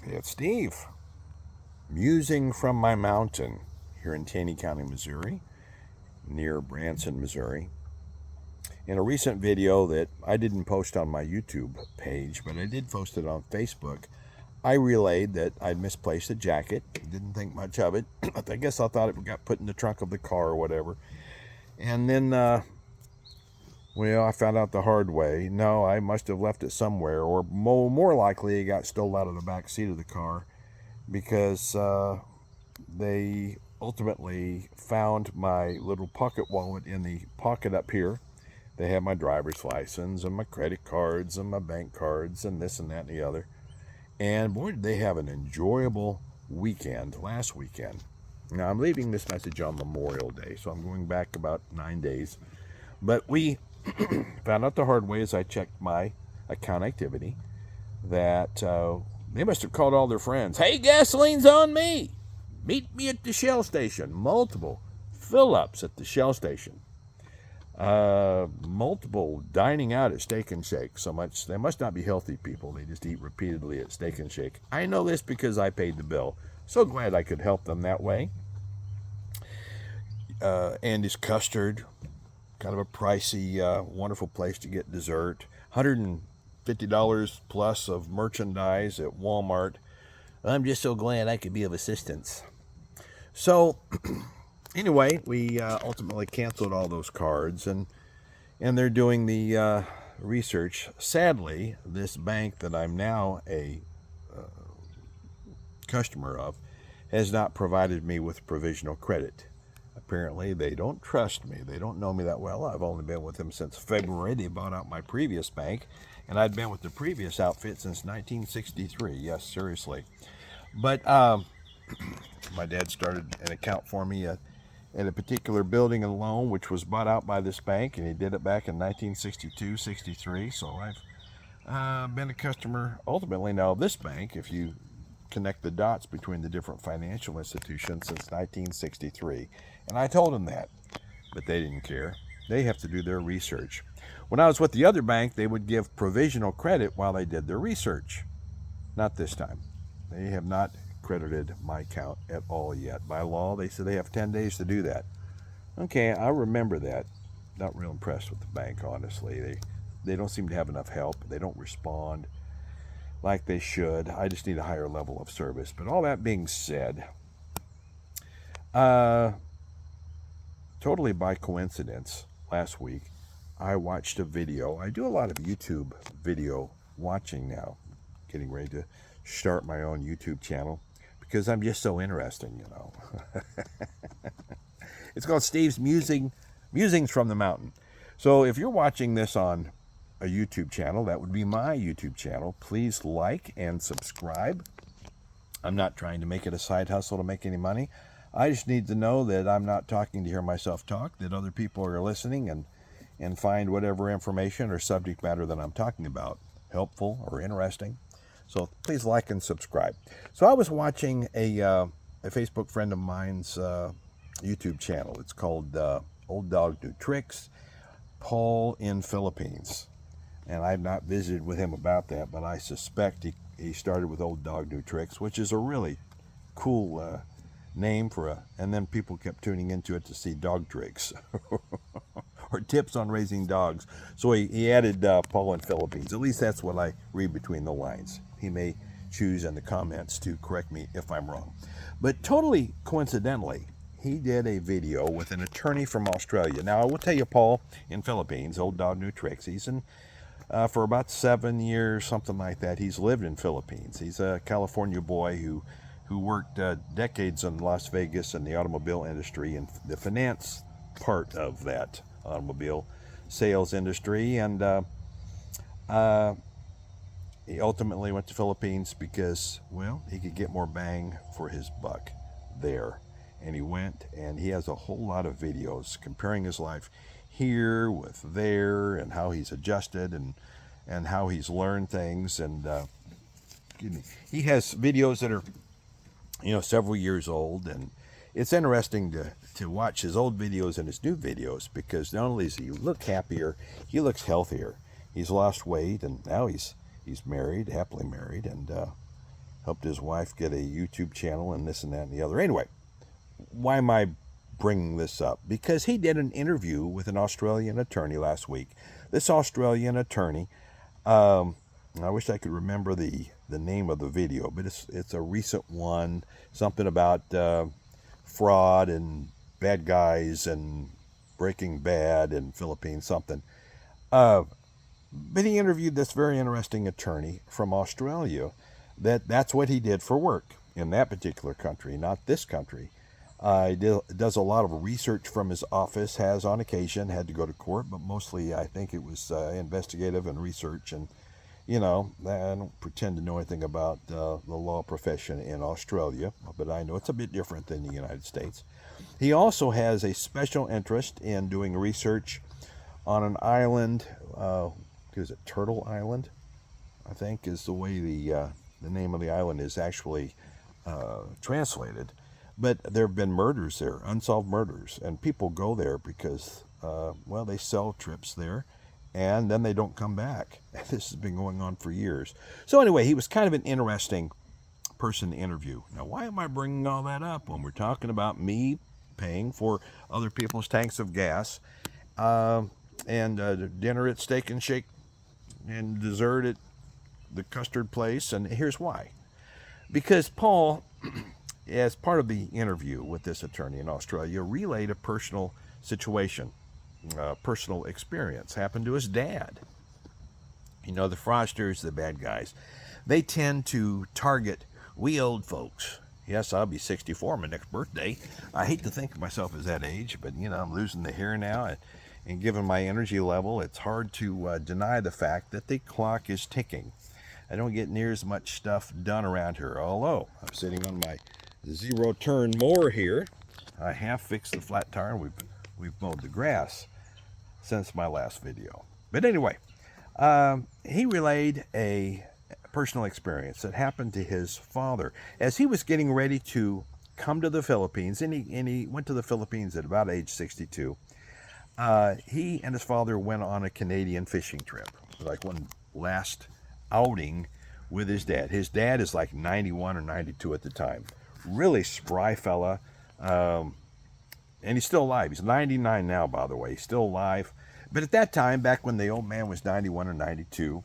It's Steve, musing from my mountain here in Taney County, Missouri, near Branson, Missouri. In a recent video that I didn't post on my YouTube page, but I did post it on Facebook, I relayed that I'd misplaced a jacket. Didn't think much of it. I guess I thought it got put in the trunk of the car or whatever. And then, I found out the hard way. No, I must have left it somewhere, or more likely, it got stolen out of the back seat of the car because they ultimately found my little pocket wallet in the pocket up here. They had my driver's license and my credit cards and my bank cards and this and that and the other. And boy, did they have an enjoyable weekend last weekend. Now, I'm leaving this message on Memorial Day, so I'm going back about 9 days. But we found out the hard way as I checked my account activity that they must have called all their friends. Hey, gasoline's on me. Meet me at the Shell station. Multiple fill-ups at the Shell station. Multiple dining out at Steak and Shake. So much they must not be healthy people. They just eat repeatedly at Steak and Shake. I know this because I paid the bill. So glad I could help them that way. Andy's Custard, kind of a pricey, wonderful place to get dessert. $150 plus of merchandise at Walmart. I'm just so glad I could be of assistance. So, anyway, we ultimately canceled all those cards, and they're doing the research. Sadly, this bank that I'm now a customer of has not provided me with provisional credit. Apparently, they don't trust me. They don't know me that well. I've only been with them since February. They bought out my previous bank, and I'd been with the previous outfit since 1963. Yes, seriously. But my dad started an account for me at a particular building and loan, which was bought out by this bank, and he did it back in 1962, 63. So I've been a customer ultimately now of this bank, if you connect the dots between the different financial institutions, since 1963. And I told them that, but they didn't care. They have to do their research. When I was with the other bank, they would give provisional credit while they did their research. Not this time. They have not credited my account at all yet. By law, they said they have 10 days to do that. Okay, I remember that. Not real impressed with the bank, honestly. They don't seem to have enough help. They don't respond like they should. I just need a higher level of service. But all that being said, totally by coincidence, last week, I watched a video. I do a lot of YouTube video watching now, getting ready to start my own YouTube channel because I'm just so interesting, you know. It's called Steve's Musings from the Mountain. So if you're watching this on a YouTube channel, that would be my YouTube channel. Please like and subscribe. I'm not trying to make it a side hustle to make any money. I just need to know that I'm not talking to hear myself talk, that other people are listening and find whatever information or subject matter that I'm talking about helpful or interesting. So please like and subscribe. So I was watching a Facebook friend of mine's YouTube channel. It's called Old Dog Do Tricks, Paul in Philippines. And I've not visited with him about that, but I suspect he started with Old Dog Do Tricks, which is a really cool name for and then people kept tuning into it to see dog tricks or tips on raising dogs. So he added Paul in Philippines. At least that's what I read between the lines. He may choose in the comments to correct me if I'm wrong. But totally coincidentally, he did a video with an attorney from Australia. Now, I will tell you, Paul in Philippines, Old Dog New Tricks, he's in for about 7 years, something like that. He's lived in Philippines. He's a California boy who worked decades in Las Vegas in the automobile industry and the finance part of that automobile sales industry. And he ultimately went to Philippines because, well, he could get more bang for his buck there. And he went, and he has a whole lot of videos comparing his life here with there and how he's adjusted and how he's learned things. And he has videos that are, several years old, and it's interesting to watch his old videos and his new videos because not only does he look happier, he looks healthier. He's lost weight, and now he's married, happily married, and helped his wife get a YouTube channel and this and that and the other. Anyway, why am I bringing this up? Because he did an interview with an Australian attorney last week. This Australian attorney, I wish I could remember the name of the video, but it's a recent one, something about fraud and bad guys and Breaking Bad in Philippines, something. But he interviewed this very interesting attorney from Australia. That's what he did for work in that particular country, not this country. He does a lot of research from his office, has on occasion had to go to court, but mostly I think it was investigative and research. And, I don't pretend to know anything about the law profession in Australia, but I know it's a bit different than the United States. He also has a special interest in doing research on an island, is it Turtle Island? I think is the way the name of the island is actually translated. But there have been murders there, unsolved murders, and people go there because, they sell trips there, and then they don't come back. This has been going on for years. So anyway, he was kind of an interesting person to interview. Now, why am I bringing all that up when we're talking about me paying for other people's tanks of gas, and dinner at Steak and Shake, and dessert at the custard place? And here's why. Because Paul, as part of the interview with this attorney in Australia, relayed a personal situation, personal experience happened to his dad. The fraudsters, the bad guys, they tend to target we old folks. Yes, I'll be 64 my next birthday. I hate to think of myself as that age, but I'm losing the hair now, and given my energy level, it's hard to deny the fact that the clock is ticking. I don't get near as much stuff done around here, although I'm sitting on my zero-turn mower here. I have fixed the flat tire, and we've mowed the grass since my last video. But anyway, he relayed a personal experience that happened to his father as he was getting ready to come to the Philippines, and he went to the Philippines at about age 62. He and his father went on a Canadian fishing trip, like one last outing with his dad. His dad is like 91 or 92 at the time. Really spry fella, and he's still alive. He's 99 now, by the way. He's still alive. But at that time, back when the old man was 91 or 92,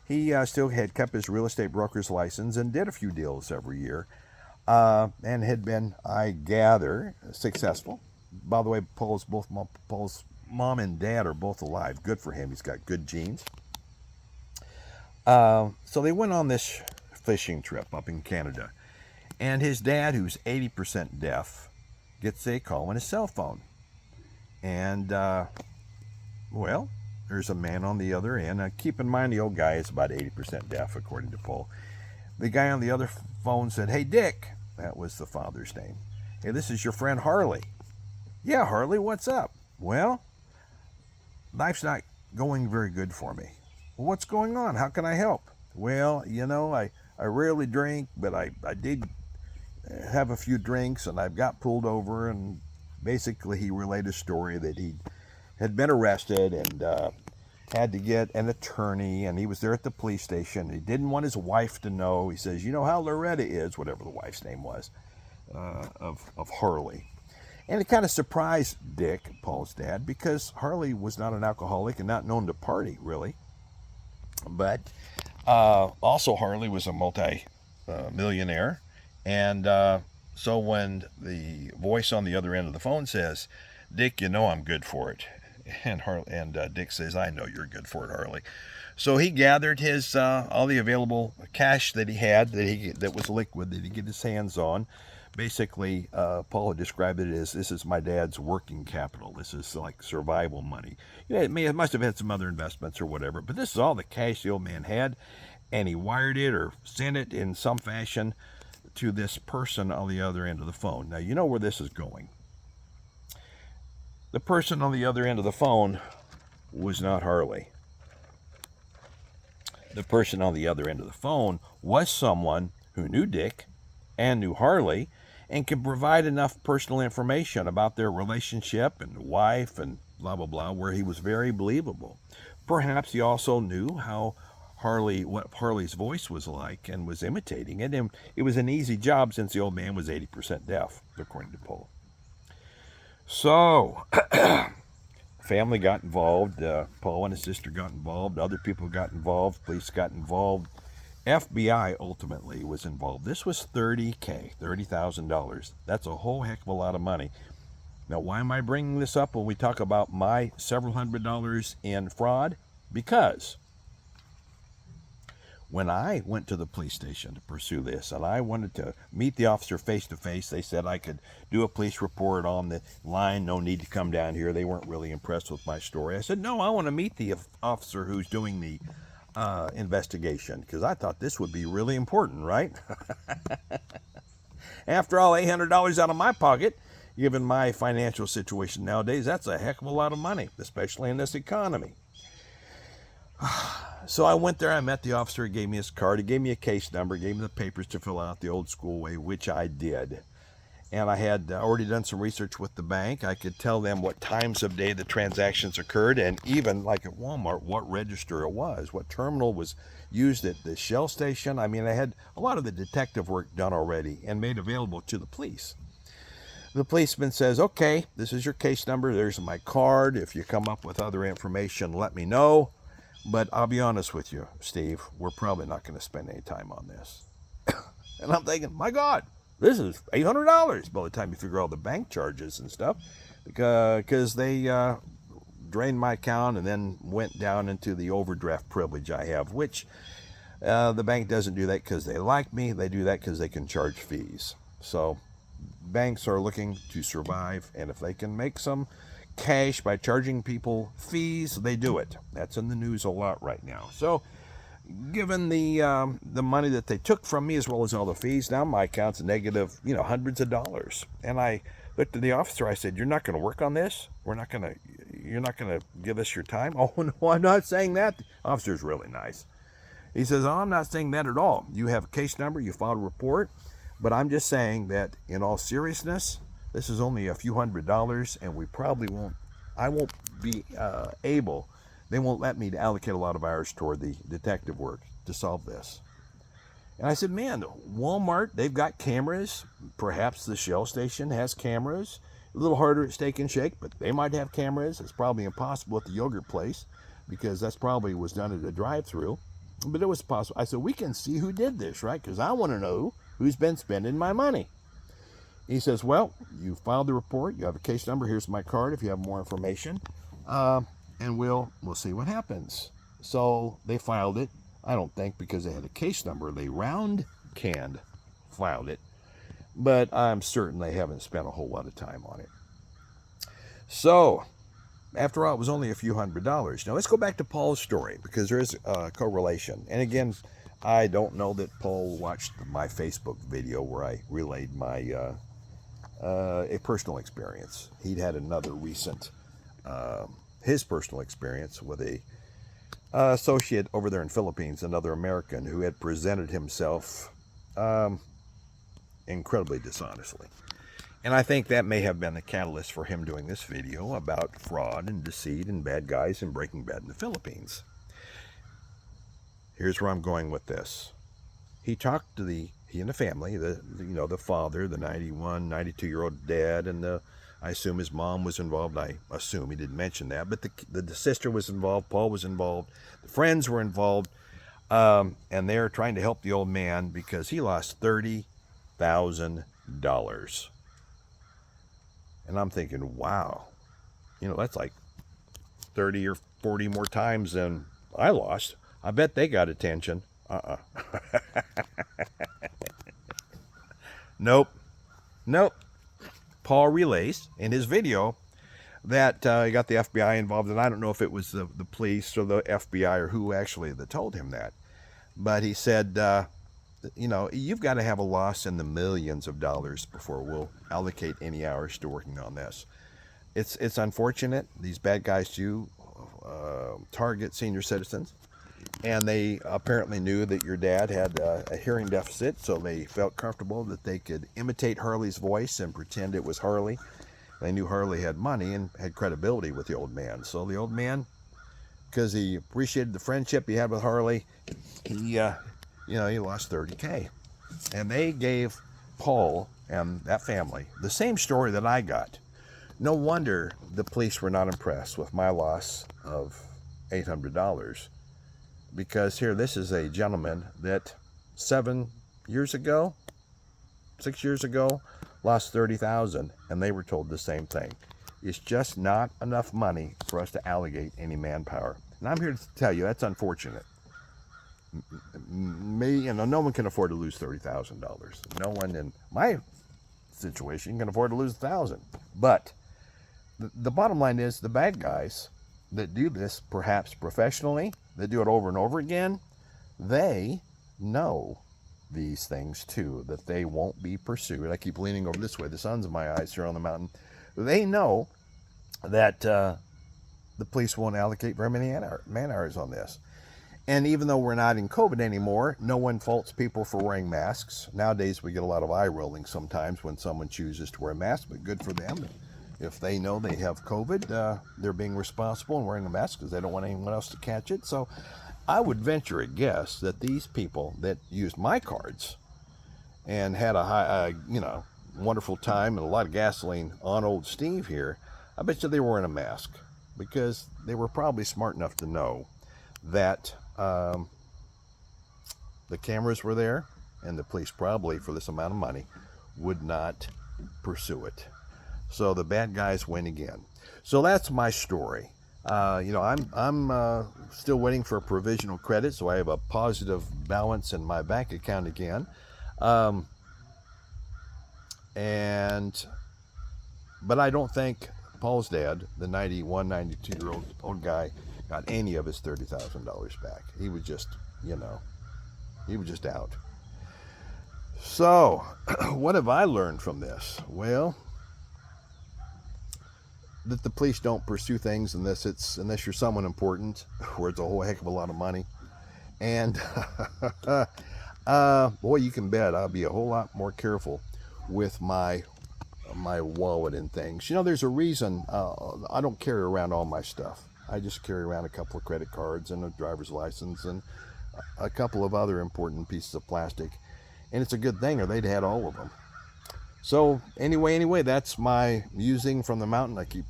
he still had kept his real estate broker's license and did a few deals every year, and had been, I gather, successful. By the way, Paul's mom and dad are both alive. Good for him. He's got good genes. So they went on this fishing trip up in Canada. And his dad, who's 80% deaf, gets a call on his cell phone. And, there's a man on the other end. Now, keep in mind, the old guy is about 80% deaf, according to Paul. The guy on the other phone said, "Hey, Dick," that was the father's name. "Hey, this is your friend Harley." "Yeah, Harley, what's up?" "Well, life's not going very good for me." "Well, what's going on? How can I help?" "Well, I rarely drink, but I did have a few drinks, and I've got pulled over." And basically he relayed a story that he had been arrested and had to get an attorney, and he was there at the police station. He didn't want his wife to know. He says, "You know how Loretta is," whatever the wife's name was, of Harley. And it kind of surprised Dick, Paul's dad, because Harley was not an alcoholic and not known to party, really. But also Harley was a multi-millionaire. And so when the voice on the other end of the phone says, "Dick, I'm good for it," and Dick says, "I know you're good for it, Harley." So he gathered his all the available cash that he had, that was liquid, that he get his hands on. Basically, Paul described it as, "This is my dad's working capital. This is like survival money." It must have had some other investments or whatever, but this is all the cash the old man had, and he wired it or sent it in some fashion to this person on the other end of the phone. Now, you know where this is going. The person on the other end of the phone was not Harley. The person on the other end of the phone was someone who knew Dick and knew Harley and could provide enough personal information about their relationship and wife and blah, blah, blah, where he was very believable. Perhaps he also knew how what Harley's voice was like and was imitating it. And it was an easy job since the old man was 80% deaf, according to Paul. So, family got involved. Paul and his sister got involved. Other people got involved. Police got involved. FBI ultimately was involved. This was $30,000. That's a whole heck of a lot of money. Now, why am I bringing this up when we talk about my several $100s in fraud? Because when I went to the police station to pursue this and I wanted to meet the officer face to face, they said I could do a police report on the line, no need to come down here. They weren't really impressed with my story. I said, no, I want to meet the officer who's doing the investigation, because I thought this would be really important, right? After all, $800 out of my pocket, given my financial situation nowadays, that's a heck of a lot of money, especially in this economy. So I went there, I met the officer, he gave me his card, he gave me a case number, gave me the papers to fill out the old school way, which I did. And I had already done some research with the bank. I could tell them what times of day the transactions occurred, and even like at Walmart, what register it was, what terminal was used at the Shell station. I mean, I had a lot of the detective work done already and made available to the police. The policeman says, okay, this is your case number, there's my card. If you come up with other information, let me know. But I'll be honest with you, Steve, we're probably not going to spend any time on this. And I'm thinking, my God, this is $800 by the time you figure all the bank charges and stuff, because they drained my account and then went down into the overdraft privilege I have, which the bank doesn't do that because they like me. They do that because they can charge fees. So banks are looking to survive, and if they can make some cash by charging people fees, they do it. That's in the news a lot right now. So given the money that they took from me as well as all the fees, now my account's negative, hundreds of dollars. And I looked at the officer, I said, you're not going to work on this? You're not going to give us your time? Oh, no, I'm not saying that. The officer's really nice. He says, oh, I'm not saying that at all. You have a case number, you filed a report, but I'm just saying that in all seriousness, this is only a few $100s, and I won't be able, they won't let me to allocate a lot of hours toward the detective work to solve this. And I said, man, Walmart, they've got cameras. Perhaps the Shell station has cameras. A little harder at Steak and Shake, but they might have cameras. It's probably impossible at the yogurt place, because that's probably was done at a drive-through. But it was possible. I said, we can see who did this, right? Because I want to know who's been spending my money. He says, well, you filed the report, you have a case number, here's my card if you have more information, and we'll see what happens. So they filed it. I don't think because they had a case number, they round-canned filed it, but I'm certain they haven't spent a whole lot of time on it. So, after all, it was only a few $100s. Now let's go back to Paul's story, because there is a correlation. And again, I don't know that Paul watched my Facebook video where I relayed my a personal experience. He'd had another recent, his personal experience with a associate over there in Philippines, another American who had presented himself incredibly dishonestly. And I think that may have been the catalyst for him doing this video about fraud and deceit and bad guys and Breaking Bad in the Philippines. Here's where I'm going with this. He talked to he and the family, the father, the 91, 92-year-old dad, and I assume his mom was involved. I assume he didn't mention that, but the sister was involved, Paul was involved, the friends were involved, and they're trying to help the old man because he lost $30,000. And I'm thinking, wow, that's like 30 or 40 more times than I lost. I bet they got attention. Nope. Paul relays in his video that he got the FBI involved, and I don't know if it was the police or the FBI or who actually that told him that. But he said, you've got to have a loss in the millions of dollars before we'll allocate any hours to working on this. It's unfortunate. These bad guys do target senior citizens. And they apparently knew that your dad had a hearing deficit, so they felt comfortable that they could imitate Harley's voice and pretend it was Harley. They knew Harley had money and had credibility with the old man. So the old man because he appreciated the friendship he had with Harley, he lost $30K. And they gave Paul and that family the same story that I got. No wonder the police were not impressed with my loss of $800, because here, this is a gentleman that 6 years ago, lost $30,000, and they were told the same thing. It's just not enough money for us to allocate any manpower. And I'm here to tell you that's unfortunate. No one can afford to lose $30,000. No one in my situation can afford to lose $1,000. But the bottom line is, the bad guys that do this, perhaps professionally, that do it over and over again, they know these things too, that they won't be pursued. I keep leaning over this way. The sun's in my eyes here on the mountain. They know that the police won't allocate very many man hours on this. And even though we're not in COVID anymore, no one faults people for wearing masks. Nowadays, we get a lot of eye rolling sometimes when someone chooses to wear a mask, but good for them. If they know they have COVID, they're being responsible and wearing a mask because they don't want anyone else to catch it. So I would venture a guess that these people that used my cards and had a wonderful time and a lot of gasoline on old Steve here, I bet you they were wearing a mask, because they were probably smart enough to know that the cameras were there, and the police probably, for this amount of money, would not pursue it. So the bad guys win again. So that's my story. I'm still waiting for a provisional credit, so I have a positive balance in my bank account again. But I don't think Paul's dad, the 91, 92-year-old guy, got any of his $30,000 back. He was just, he was just out. So, what have I learned from this? Well, that the police don't pursue things unless you're someone important, where it's a whole heck of a lot of money. And boy, you can bet I'll be a whole lot more careful with my wallet and things. There's a reason I don't carry around all my stuff. I just carry around a couple of credit cards and a driver's license and a couple of other important pieces of plastic. And it's a good thing, or they'd had all of them. So anyway, that's my musing from the mountain. I keep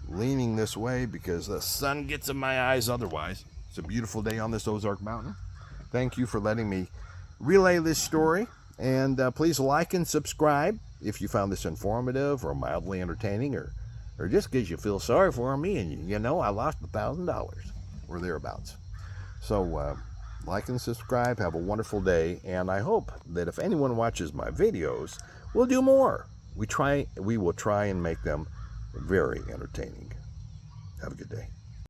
leaning this way because the sun gets in my eyes otherwise. It's a beautiful day on this Ozark Mountain. Thank you for letting me relay this story. And please like and subscribe if you found this informative or mildly entertaining, or just because you feel sorry for me and I lost $1,000 or thereabouts. So like and subscribe. Have a wonderful day. And I hope that if anyone watches my videos, we'll do more. We will try and make them very entertaining. Have a good day.